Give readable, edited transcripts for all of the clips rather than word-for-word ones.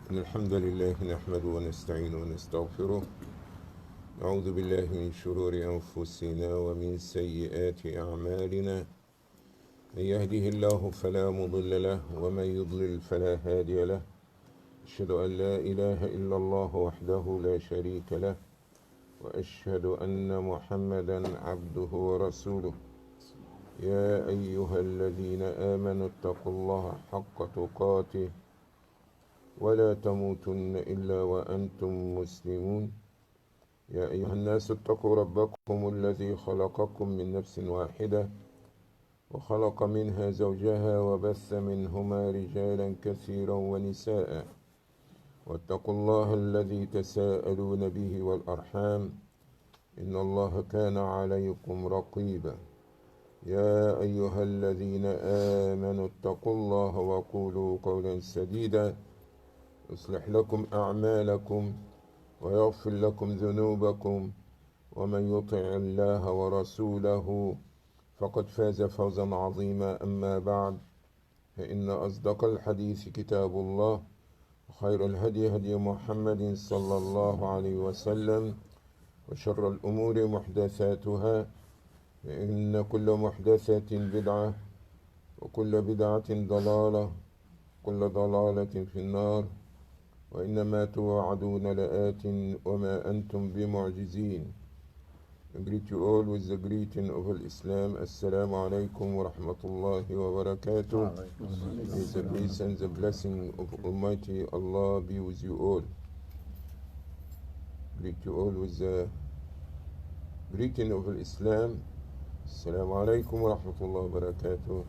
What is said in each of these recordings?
إن الحمد لله نحمده ونستعينه ونستغفره. نعوذ بالله من شرور أنفسنا ومن سيئات أعمالنا. من يهده الله فلا مضل له ومن يضلل فلا هادي له. أشهد أن لا إله إلا الله وحده لا شريك له، وأشهد أن محمدا عبده ورسوله. يا أيها الذين آمنوا اتقوا الله حق تقاته ولا تموتن إلا وأنتم مسلمون. يا أيها الناس اتقوا ربكم الذي خلقكم من نفس واحدة وخلق منها زوجها وبث منهما رجالا كثيرا ونساء. واتقوا الله الذي تساءلون به والأرحام إن الله كان عليكم رقيبا. يا أيها الذين آمنوا اتقوا الله وقولوا قولا سديدا يصلح لكم أعمالكم ويغفر لكم ذنوبكم، ومن يطع الله ورسوله فقد فاز فوزا عظيما. أما بعد، فإن أصدق الحديث كتاب الله، وخير الهدي هدي محمد صلى الله عليه وسلم، وشر الأمور محدثاتها، فإن كل محدثة بدعة وكل بدعة ضلالة وكل ضلالة في النار. وإنما توعدون لآت وما أنتم بمعجزين. I greet you all with the greeting of Islam. Assalamu alaikum wa rahmatullahi wa barakatuh. May the peace and the blessing of Almighty Allah be with you all. Greet you all with the greeting of Islam. Assalamu alaikum wa rahmatullahi wa barakatuh.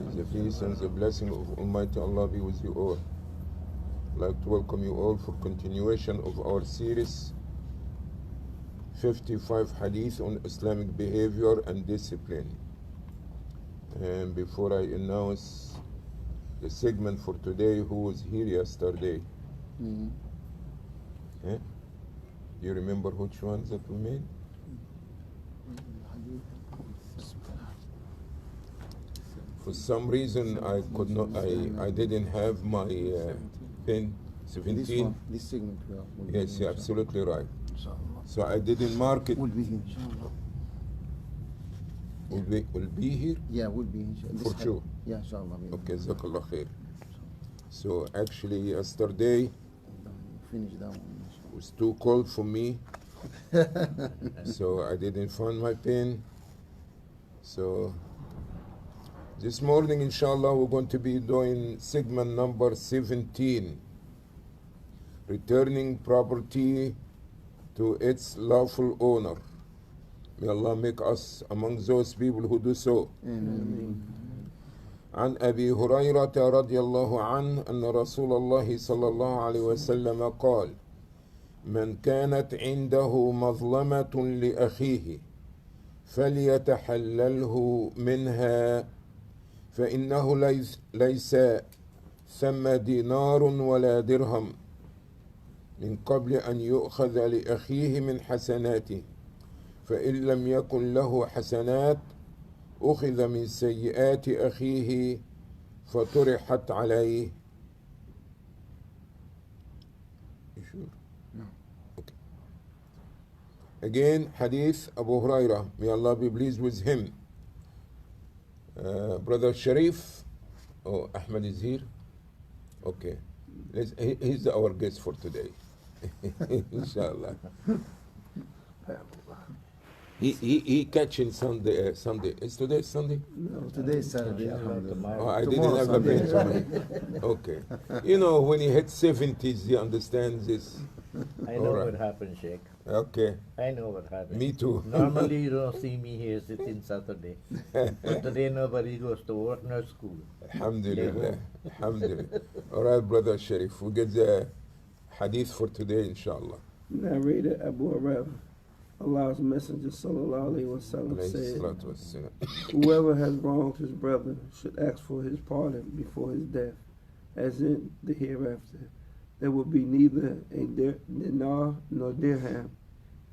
May the peace and the blessing of Almighty Allah be with you all. I'd like to welcome you all for continuation of our series 55 Hadith on Islamic behavior and discipline. And before I announce the segment for today, who was here yesterday? Do you remember which ones that we made? For some reason I could not, I didn't have my pen. 17? This segment, Yes, you're absolutely right. Inshallah. So I didn't mark it. Will be here, inshallah. Will be here? Yeah, will be inshallah. For sure. Yeah, inshallah. Okay, Jazakallah khair. So actually yesterday Finish that one. it was too cold for me. So I didn't find my pen. So this morning, inshallah, we're going to be doing segment number 17. Returning property to its lawful owner. May Allah make us among those people who do so. Amen. عن أبي هريرة رضي الله عنه أن رسول الله صلى الله عليه وسلم قال: من كانت عنده مظلمة لأخيه فليتحلله منها، فإنه ليس ثم دينار ولا درهم من قبل أن يؤخذ لأخيه من حسناته، فإن لم يكن له حسنات أخذ من سيئات أخيه فطرحت عليه. You sure? No. Okay. Again, Hadith Abu Hurairah, may Allah be pleased with him. Brother Sharif, oh, Ahmed is here. Okay, he's our guest for today. Inshallah. He catching Sunday. Is today Sunday? No, today is Saturday. Oh, I Tomorrow didn't have a brain Sunday. tomorrow. Okay. You know, when he hits 70s, he understands this. I know what happened, Sheikh. Okay. I know what happened. Me too. Normally you don't see me here sitting Saturday. But today nobody goes to work nor school. Alhamdulillah. Alhamdulillah. All right, Brother Sharif, we get the hadith for today, inshallah. Narrated Abu Hurairah, Allah's Messenger sallallahu alaihi wasallam Alayhi said, salatu wassalam. whoever has wronged his brother should ask for his pardon before his death, as in the hereafter. There will be neither a dinar nor dirham.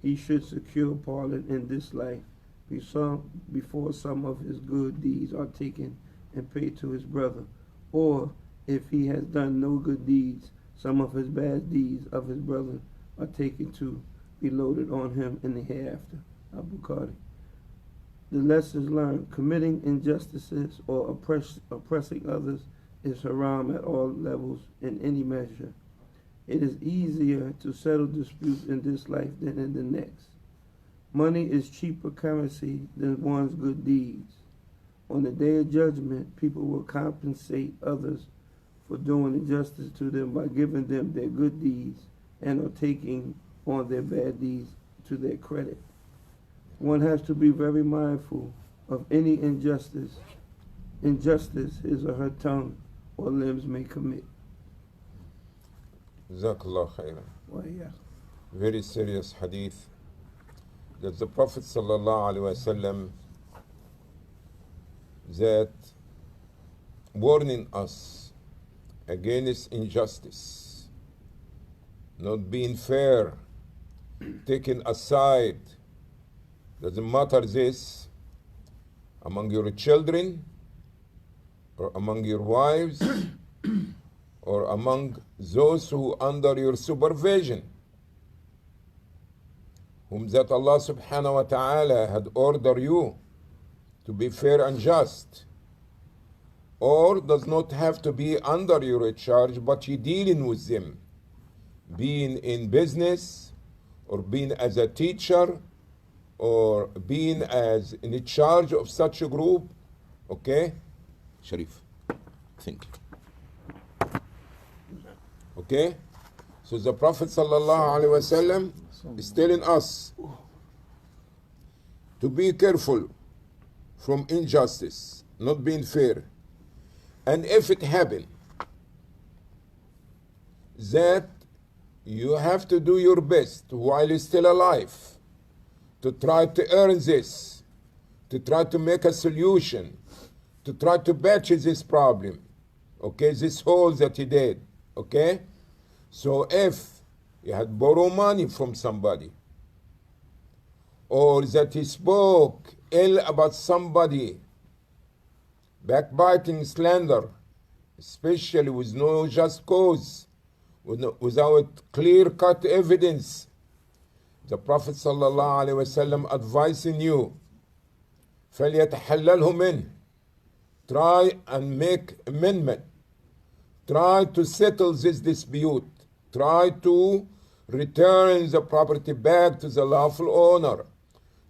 He should secure pardon in this life before some of his good deeds are taken and paid to his brother, or if he has done no good deeds, some of his bad deeds of his brother are taken to be loaded on him in the hereafter. Abu Qadi. The lessons learned: committing injustices or oppressing others is haram at all levels in any measure. It is easier to settle disputes in this life than in the next. Money is cheaper currency than one's good deeds. On the day of judgment, people will compensate others for doing injustice to them by giving them their good deeds and or taking on their bad deeds to their credit. One has to be very mindful of any injustice his or her tongue or limbs may commit. Jazakallah khairan. Well, yeah. Very serious hadith that the Prophet sallallahu alaihi wasallam that warning us against injustice, not being fair, taking a side. Doesn't matter this among your children or among your wives or among those who under your supervision, whom that Allah subhanahu wa ta'ala had ordered you to be fair and just, or does not have to be under your charge, but you dealing with them, being in business or being as a teacher or being as in charge of such a group. Okay? Sharif, think. Okay? So the Prophet sallallahu alaihi wasallam is telling us to be careful from injustice, not being fair. And if it happen that you have to do your best while you're still alive to try to earn this, to try to make a solution, to try to patch this problem, okay, this hole that he did, okay? So if you had borrowed money from somebody, or that he spoke ill about somebody, backbiting, slander, especially with no just cause, without clear-cut evidence, the Prophet sallallahu alaihi wasallam advising you, فَلْيَتَحَلَّلْهُ مِنْهُ, try and make amendment, try to settle this dispute, try to return the property back to the lawful owner,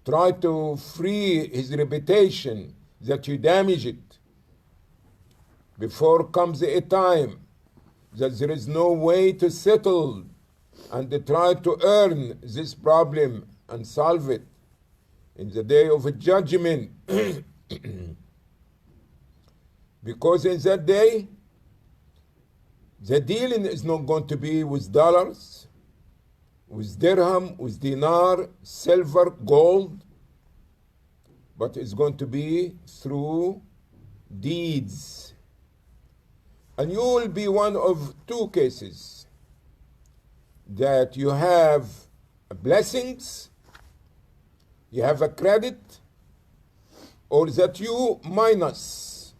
try to free his reputation that you damage it, before comes a time that there is no way to settle and they try to earn this problem and solve it in the day of judgment. Because in that day, the dealing is not going to be with dollars, with dirham, with dinar, silver, gold, but it's going to be through deeds. And you will be one of two cases, that you have blessings, you have a credit, or that you minus,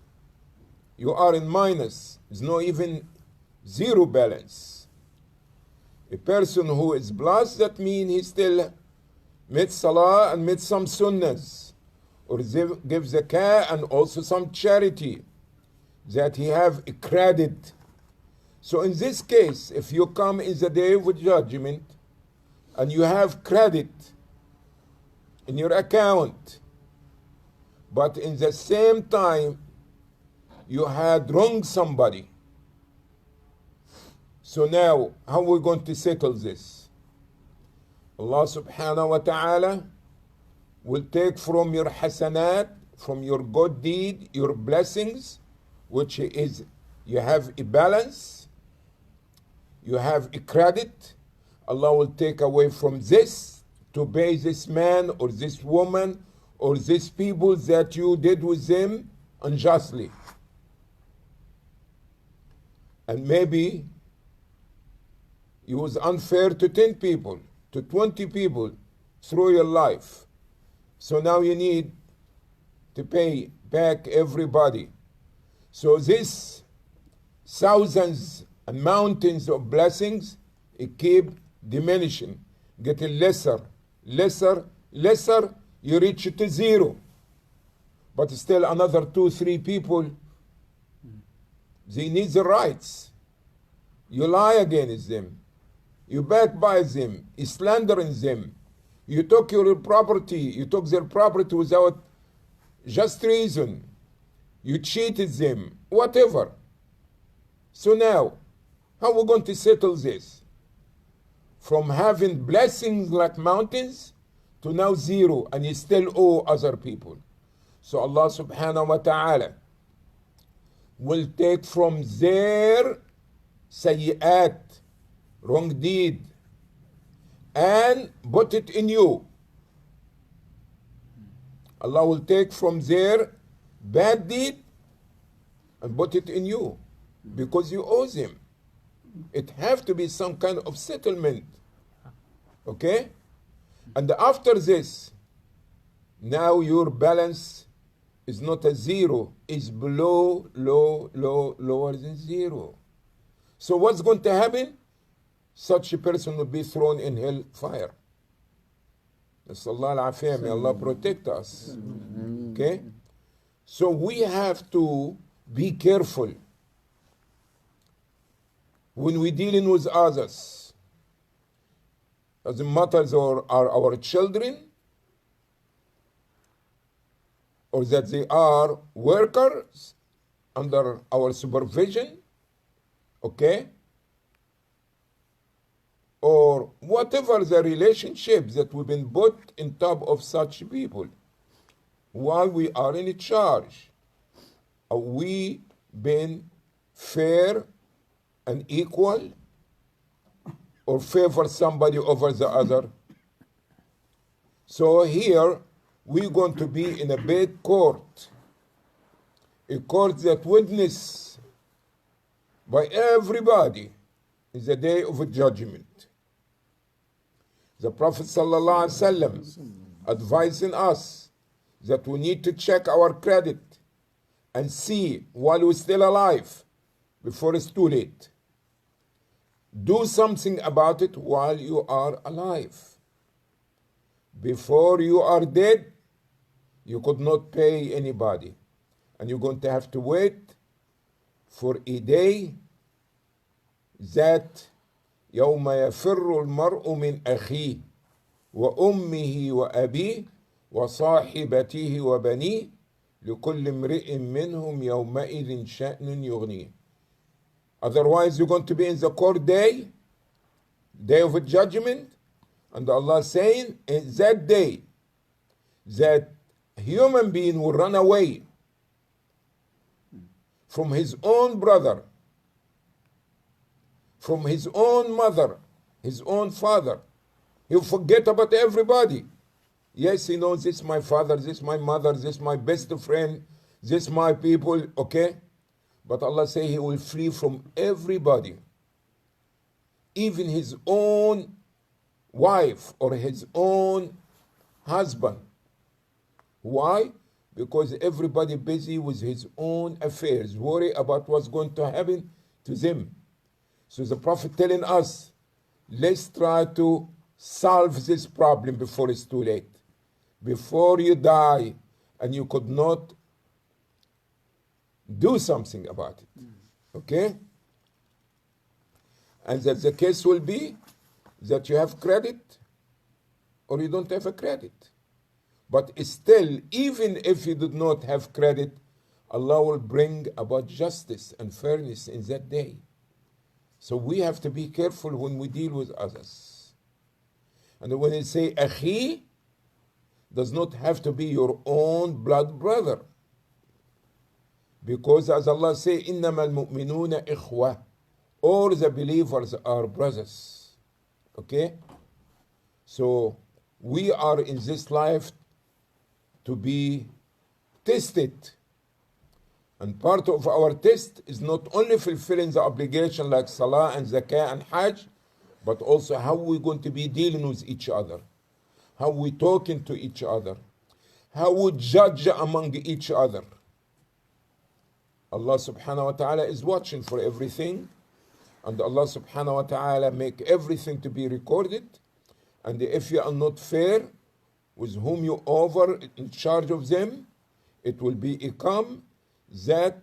you are in minus, there's no even zero balance. A person who is blessed, that means he still made salah and made some sunnahs, or gives zakah and also some charity, that he have a credit. So in this case, if you come in the day of judgment and you have credit in your account, but in the same time you had wronged somebody, so now how are we going to settle this? Allah subhanahu wa ta'ala will take from your hasanat, from your good deed, your blessings, which is you have a balance, you have a credit. Allah will take away from this to pay this man or this woman or these people that you did with them unjustly. And maybe you was unfair to 10 people, to 20 people through your life. So now you need to pay back everybody. So this thousands And mountains of blessings, it keep diminishing, getting lesser, lesser, lesser, you reach to zero. But still another 2-3 people, they need the rights. You lie against them. You backbite them. You slandering them. You took your property. You took their property without just reason. You cheated them. Whatever. So now, how are we going to settle this? From having blessings like mountains to now zero, and you still owe other people. So Allah subhanahu wa ta'ala will take from their sayyat, wrong deed, and put it in you. Allah will take from their bad deed and put it in you because you owe them. It have to be some kind of settlement. Okay? And after this, now your balance is not a zero, it's below, lower than zero. So what's going to happen? Such a person will be thrown in hell fire. Nasallallahu al-afiyah, may Allah protect us. Okay? So we have to be careful when we're dealing with others. As matters are our children, or that they are workers under our supervision, okay? Or whatever the relationship that we've been put in top of such people while we are in charge. Are we been fair and equal, or favor somebody over the other? So here we're going to be in a big court, a court that witnessed by everybody in the day of judgment. The Prophet ﷺ advising us that we need to check our credit and see while we're still alive before it's too late. Do something about it while you are alive. Before you are dead, you could not pay anybody. And you're going to have to wait for a day that يوم يفر المرء من أخيه وأمه وأبيه وصاحبته وبنيه لكل امرئ منهم يومئذ شأن يغنيه. Otherwise you're going to be in the court day of judgment, and Allah saying in that day that a human being will run away from his own brother, from his own mother, his own father. He'll forget about everybody. Yes, he knows this is my father, this is my mother, this is my best friend, this is my people, okay? But Allah say he will flee from everybody. Even his own wife or his own husband. Why? Because everybody busy with his own affairs, worry about what's going to happen to them. So the Prophet telling us, let's try to solve this problem before it's too late. Before you die and you could not do something about it. Okay? And that the case will be that you have credit or you don't have a credit. But still, even if you did not have credit, Allah will bring about justice and fairness in that day. So we have to be careful when we deal with others. And when it say akhi, does not have to be your own blood brother. Because as Allah say, إِنَّمَا الْمُؤْمِنُونَ إِخْوَةً. All the believers are brothers. Okay? So we are in this life to be tested. And part of our test is not only fulfilling the obligation like Salah and Zakah and Hajj, but also how we're going to be dealing with each other, how we're talking to each other, how we judge among each other. Allah subhanahu wa ta'ala is watching for everything. And Allah subhanahu wa ta'ala make everything to be recorded. And if you are not fair with whom you over in charge of them, it will be come that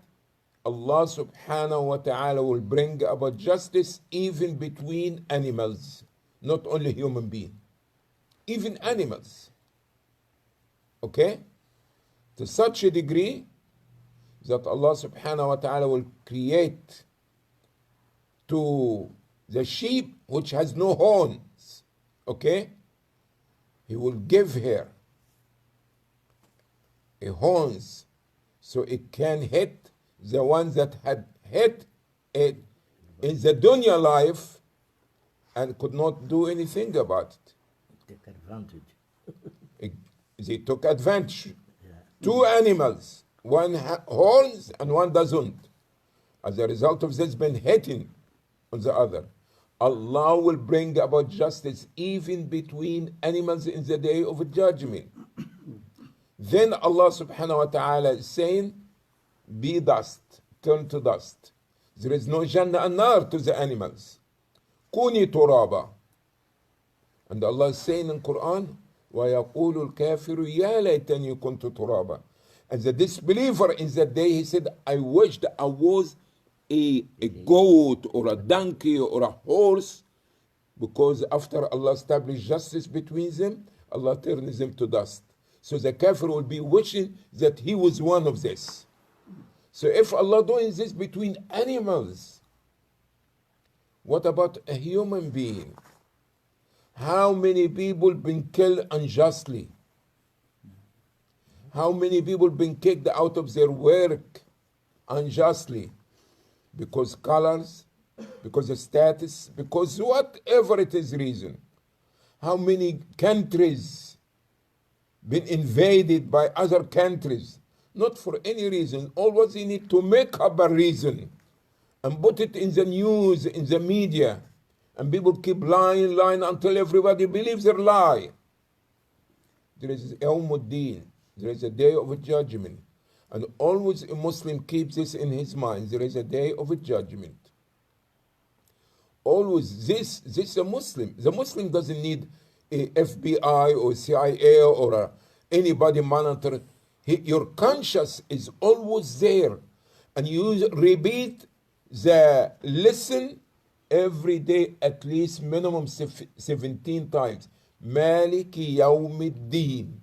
Allah subhanahu wa ta'ala will bring about justice even between animals, not only human beings, even animals. Okay? To such a degree that Allah subhanahu wa ta'ala will create to the sheep which has no horns, okay? He will give her a horns so it can hit the ones that had hit it in the dunya life and could not do anything about it. Take advantage. They took advantage. Two animals, one horns and one doesn't. As a result of this, been hitting on the other. Allah will bring about justice even between animals in the day of judgment. Then Allah subhanahu wa ta'ala is saying, be dust, turn to dust. There is no Jannah and Nar to the animals. Kuni turaba. And Allah is saying in Quran, وَيَقُولُ الْكَافِرُ يَا لَيْتَنِي كُنْتُ تُرَابًا. And the disbeliever in that day, he said, I wished I was a goat or a donkey or a horse, because after Allah established justice between them, Allah turns them to dust. So the kafir will be wishing that he was one of this. So if Allah doing this between animals, what about a human being? How many people been killed unjustly? How many people been kicked out of their work unjustly? Because colors, because of status, because whatever it is reason. How many countries been invaded by other countries? Not for any reason. Always you need to make up a reason and put it in the news, in the media. And people keep lying until everybody believes their lie. There is Yawmuddin. There is a day of judgment. And always a Muslim keeps this in his mind. There is a day of judgment. Always this is a Muslim. The Muslim doesn't need a FBI or CIA or anybody monitor. Your conscience is always there. And you repeat the lesson every day at least minimum 17 times. Maliki Yawmuddin.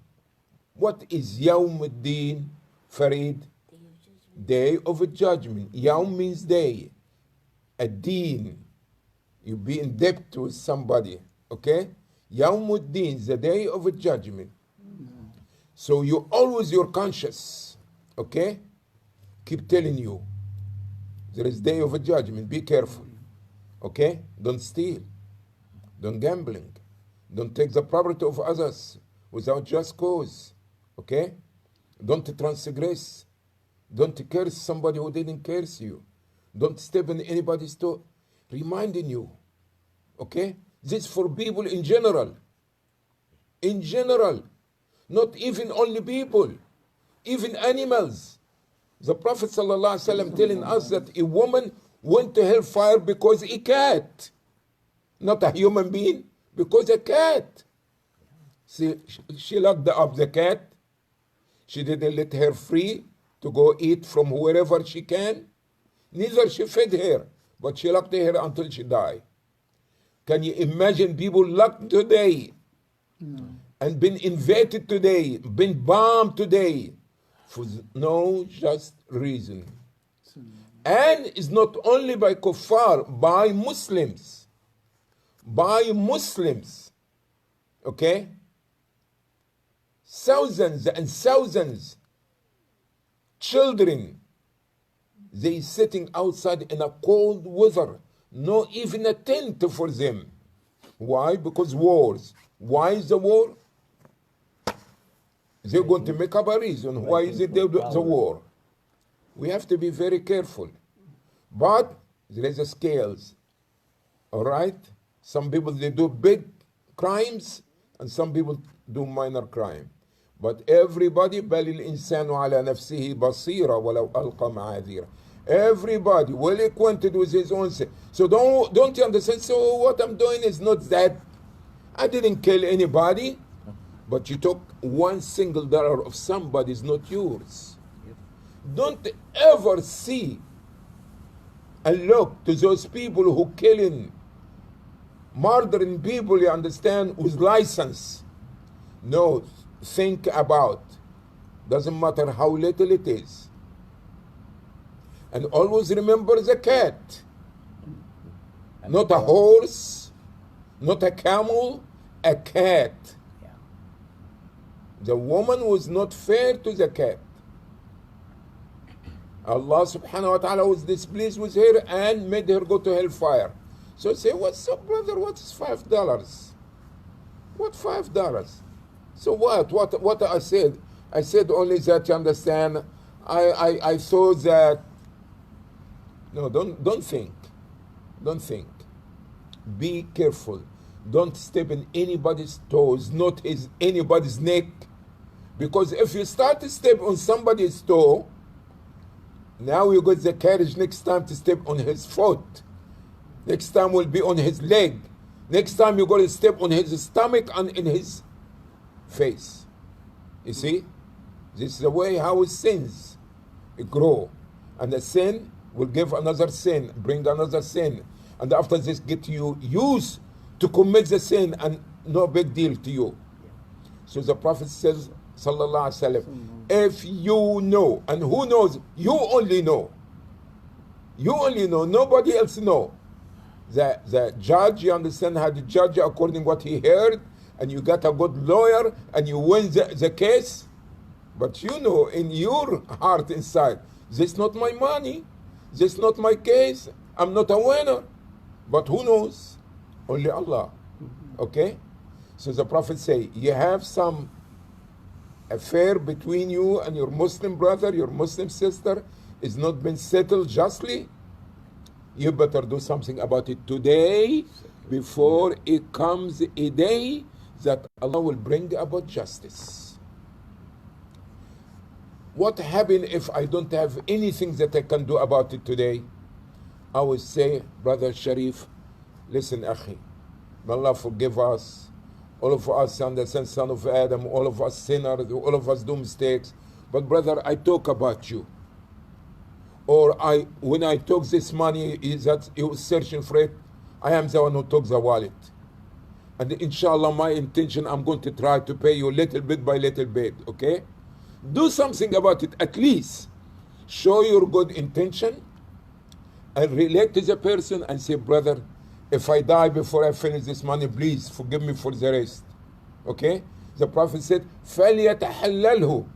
What is Yawmuddin, Farid? Day of judgment. Yawm means day. Ad-Din. You be in debt with somebody. Okay? Yawmuddin, the day of judgment. So you always your conscious. Okay? Keep telling you. There is day of judgment. Be careful. Okay? Don't steal. Don't gambling. Don't take the property of others without just cause. Okay? Don't transgress. Don't curse somebody who didn't curse you. Don't step in anybody's toe. Reminding you. Okay? This for people in general. In general. Not even only people. Even animals. The Prophet ﷺ telling us that a woman went to hellfire because a cat. Not a human being. Because a cat. She locked up the cat. She didn't let her free to go eat from wherever she can. Neither she fed her, but she locked her until she died. Can you imagine people locked today and been invaded today, been bombed today for no just reason? And it's not only by kuffar, by Muslims. By Muslims. Okay? Thousands and thousands children, they sitting outside in a cold weather, no even a tent for them. Why? Because wars. Why is the war? They're going to make up a reason. Why is it the war? We have to be very careful. But there is a scales. All right? Some people, they do big crimes, and some people do minor crime. But everybody, بل الإنسان على نفسه بصيرة ولو ألقى معاذيره. Everybody well acquainted with his own sin. So don't you understand? So what I'm doing is not that I didn't kill anybody, but you took one single dollar of somebody is not yours. Don't ever see and look to those people who killing, murdering people, you understand, with license. No, think about, doesn't matter how little it is. And always remember the cat. Not a horse, not a camel, a cat. Yeah. The woman was not fair to the cat. Allah subhanahu wa ta'ala was displeased with her and made her go to hellfire. So say, what's up, brother? What is $5? What $5? So what I said? I said only that, you understand, I thought that, no, don't think. Don't think. Be careful. Don't step in anybody's toes, not anybody's neck. Because if you start to step on somebody's toe, now you got the courage next time to step on his foot. Next time will be on his leg. Next time you're going to step on his stomach and in his face. You see? This is the way how sins grow. And the sin will give another sin, bring another sin. And after this, get you used to commit the sin and no big deal to you. So the Prophet says, sallallahu alaihi wasallam, if you know, and who knows? You only know. You only know. Nobody else know. The judge, you understand, had to judge according to what he heard, and you got a good lawyer, and you win the case. But you know in your heart inside, this is not my money. This is not my case. I'm not a winner. But who knows? Only Allah. Okay? So the Prophet say, you have some affair between you and your Muslim brother, your Muslim sister, is not been settled justly, you better do something about it today before it comes a day that Allah will bring about justice. What happens if I don't have anything that I can do about it today? I will say, Brother Sharif, listen, Akhi, may Allah forgive us. All of us, understand, son of Adam, all of us sinners, all of us do mistakes. But brother, I talk about you. Or when I took this money, is that you was searching for it, I am the one who took the wallet. And inshallah, my intention, I'm going to try to pay you little bit by little bit, okay? Do something about it, at least. Show your good intention and relate to the person and say, brother, if I die before I finish this money, please forgive me for the rest. Okay? The Prophet said, فَلْيَتَحَلَّلْهُ.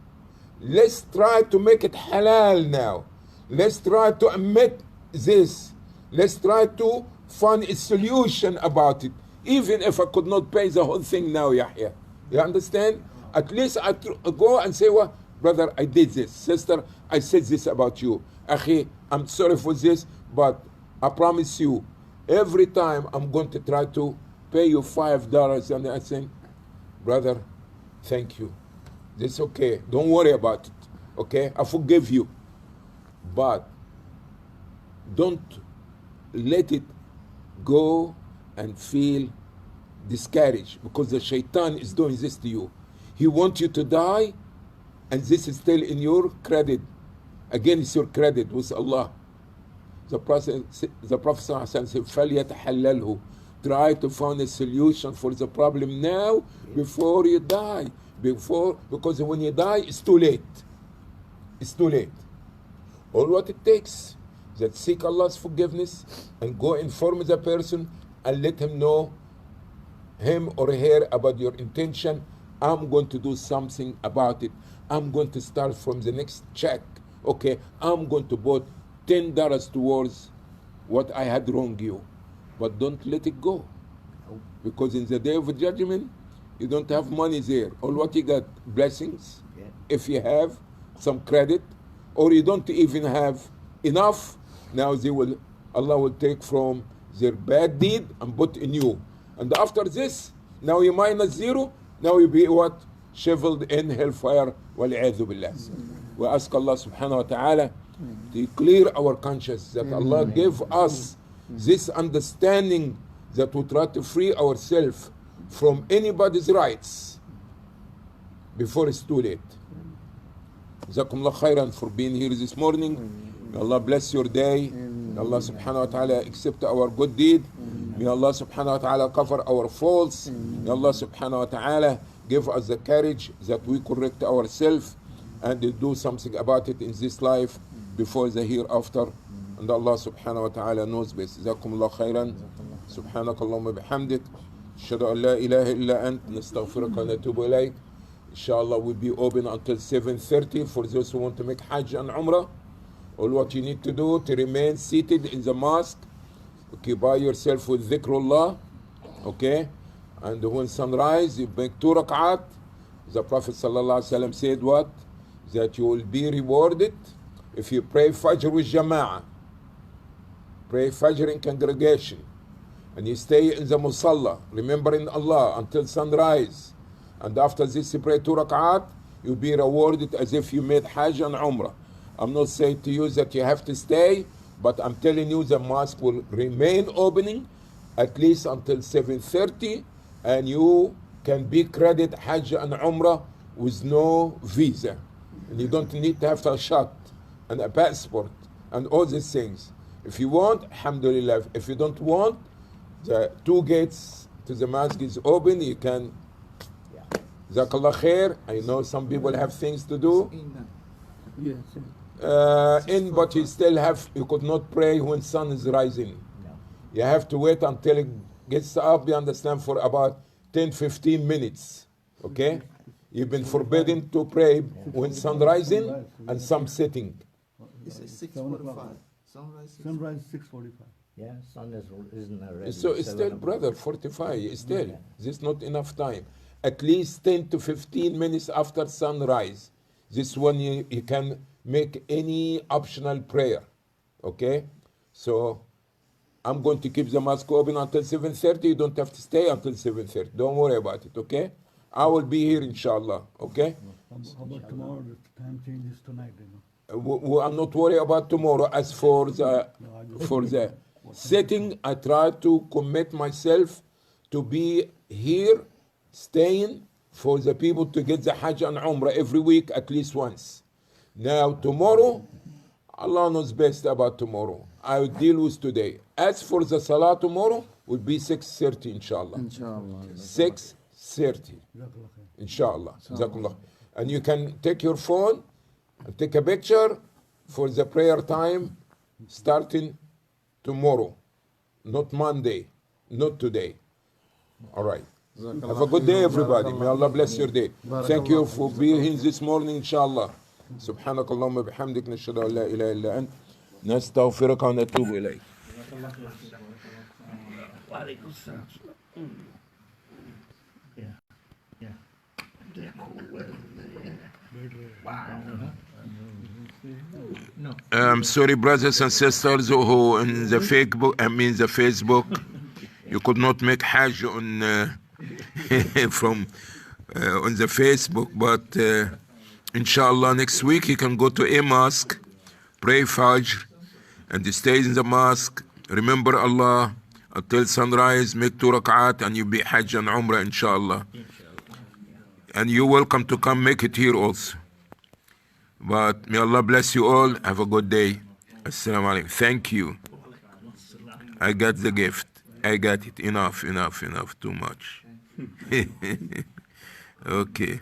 Let's try to make it halal now. Let's try to admit this. Let's try to find a solution about it. Even if I could not pay the whole thing now, Yahya. You understand? At least I go and say, well, brother, I did this. Sister, I said this about you. Akhi, I'm sorry for this, but I promise you, every time I'm going to try to pay you $5, and I say, brother, thank you. This is okay. Don't worry about it. Okay? I forgive you. But don't let it go and feel discouraged, because the shaitan is doing this to you. He wants you to die, and this is still in your credit. Again, it's your credit with Allah. The Prophet said, فَلْيَتَحَلَّلْهُ. Try to find a solution for the problem now before you die. Because when you die, it's too late. It's too late. All what it takes is that seek Allah's forgiveness and go inform the person and let him know, him or her, about your intention. I'm going to do something about it. I'm going to start from the next check. Okay, I'm going to put $10 towards what I had wronged you. But don't let it go. Because in the day of judgment, you don't have money there. All what you got, blessings, if you have some credit, or you don't even have enough, now Allah will take from their bad deed and put in you. And after this, now you minus zero, now you be what? Shoveled in hellfire. Wal'iyadhu billah. We ask Allah subhanahu wa ta'ala to clear our conscience, that Allah gave us this understanding that we try to free ourselves from anybody's rights before it's too late. Jazakumullah khairan for being here this morning. May Allah bless your day. May Allah subhanahu wa ta'ala accept our good deed. May Allah subhanahu wa ta'ala cover our faults. May Allah subhanahu wa ta'ala give us the courage that we correct ourselves and do something about it in this life before the hereafter. And Allah subhanahu wa ta'ala knows best. Jazakumullah khairan. سبحانك اللهم بحمدك أشهد أن لا إله إلا أنت نستغفرك ونتوب إليك. Inshallah we'll be open until 7:30 for those who want to make Hajj and Umrah. All what you need to do to remain seated in the mosque, occupy yourself with dhikrullah, okay? And when sunrise, you make 2 rak'at. The Prophet ﷺ said what? That you will be rewarded if you pray Fajr with Jama'ah. Pray Fajr in congregation. And you stay in the Musalla, remembering Allah until sunrise. And after this you pray 2 rak'at, you'll be rewarded as if you made Hajj and Umrah. I'm not saying to you that you have to stay, but I'm telling you the mosque will remain opening at least until 7:30, and you can be credited Hajj and Umrah with no visa. And you don't need to have a shot and a passport and all these things. If you want, alhamdulillah. If you don't want, the 2 gates to the mosque is open. You can. Jazakallah khair. I know some people have things to do. Yes. But you could not pray when sun is rising. You have to wait until it gets up, you understand, for about 10-15 minutes. Okay? You've been forbidden to pray when sun rising and sun setting. It's 6:45. Sunrise 6:45. Yeah, sun isn't already. So it's still, brother, 45. It's still. This is not enough time. At least 10 to 15 minutes after sunrise. This one you can make any optional prayer. Okay? So I'm going to keep the mosque open until 7:30. You don't have to stay until 7:30. Don't worry about it, okay? I will be here, inshallah, okay? How about tomorrow? The time changes tonight, I'm not worried about tomorrow. As for the setting, I try to commit myself to be here, staying for the people to get the Hajj and Umrah every week at least once. Now tomorrow, Allah knows best about tomorrow. I will deal with today. As for the Salah tomorrow, will be 6:30 inshallah. Inshallah. 6:30 inshallah. Jazakallah. And you can take your phone and take a picture for the prayer time starting tomorrow, not Monday, not today. All right. Have a good day, everybody. May Allah bless your day. Thank you for being here this morning, inshallah. سبحانك اللهم بحمدك نشهد أن لا إله إلا أنت نستغفرك ونتوب إليك. Sorry, brothers and sisters who in the Facebook, you could not make Hajj on from on the Facebook, but inshallah next week you can go to a mosque, pray Fajr, and stay in the mosque. Remember Allah until sunrise. Make 2 rak'at, and you be Hajj and Umrah, inshallah. And you're welcome to come make it here also. But may Allah bless you all. Have a good day. Assalamu alaikum. Thank you. I got the gift. I got it. Enough. Too much. Okay.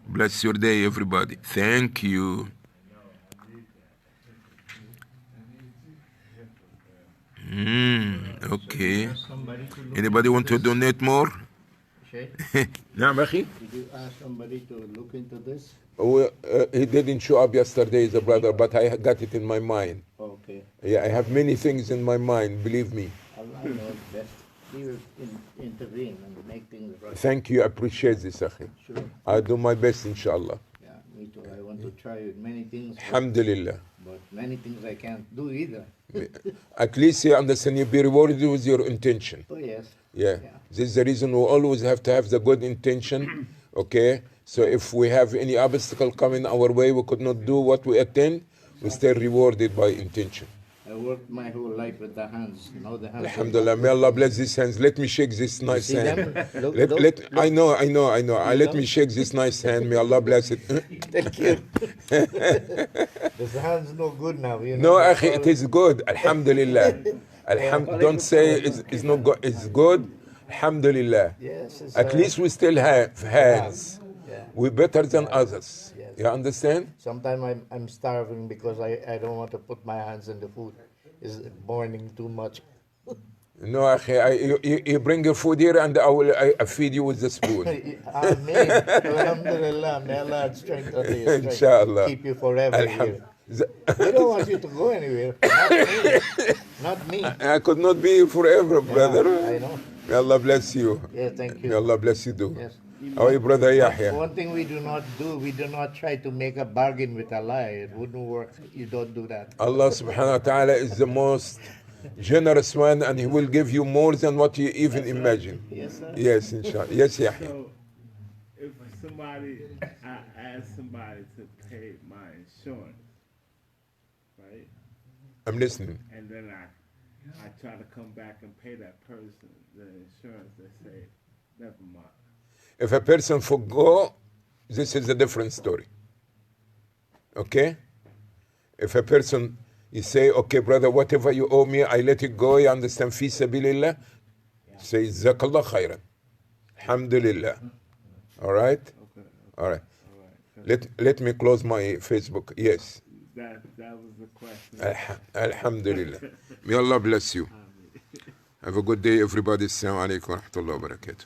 Bless your day, everybody. Thank you. Okay. Anybody want to donate more? Sheikh, نعم أخي. did you ask somebody to look into this? He didn't show up yesterday, the brother, but I got it in my mind. Okay. Yeah, I have many things in my mind, believe me. Allah knows best. He will intervene and make things right. Thank you, I appreciate this, Akhi. Sure. I'll do my best, inshallah. Yeah, me too. I want to try many things. Alhamdulillah. But many things I can't do either. At least you understand, you be rewarded with your intention. Oh, yes. Yeah. This is the reason we always have to have the good intention, okay? So if we have any obstacle coming our way, we could not do what we attend, we still rewarded by intention. I worked my whole life with the hands. Now the hands. Alhamdulillah, may Allah bless these hands. Let me shake this nice see hand. them? Look, Let, look, let, look. I know. Let know? me shake this nice hand. May Allah bless it. Thank you. This hand's no good now. You No, know, akhi, it is good. Alhamdulillah. Don't say it's not good. It's good. Alhamdulillah. Yes. It's, At least we still have hands. Yeah. We're better than others. Yes. You understand? Sometimes I'm starving because I don't want to put my hands in the food. It's burning too much. No, akhi, you bring your food here and I feed you with the spoon. Ameen. Alhamdulillah. May Allah add strength on you. Inshallah. Keep you forever here. Alhamdulillah. We don't want you to go anywhere. Not me. I could not be here forever, brother. I know. May Allah bless you. Yeah, thank May you. Allah bless you too. Yes. How are you, brother Yahya? One thing we do not do, we do not try to make a bargain with Allah. It wouldn't work. You don't do that. Allah subhanahu wa ta'ala is the most generous one and He will give you more than what you even imagine. Yes, sir. Yes, inshallah. Yes, Yahya. So, if I ask somebody to pay my insurance, right, I'm listening. and then I try to come back and pay that person the insurance, they say, never mind. If a person forgo, this is a different story. Okay? If a person, you say, okay, brother, whatever you owe me, I let it go, you understand, fi sabilillah, say, Jazakallah khairan. Alhamdulillah. All right? Okay. All right. Let me close my Facebook. Yes. That was the question. Alhamdulillah. May Allah bless you. Have a good day, everybody. Assalamu alaikum wa rahmatullahi wa barakatuh.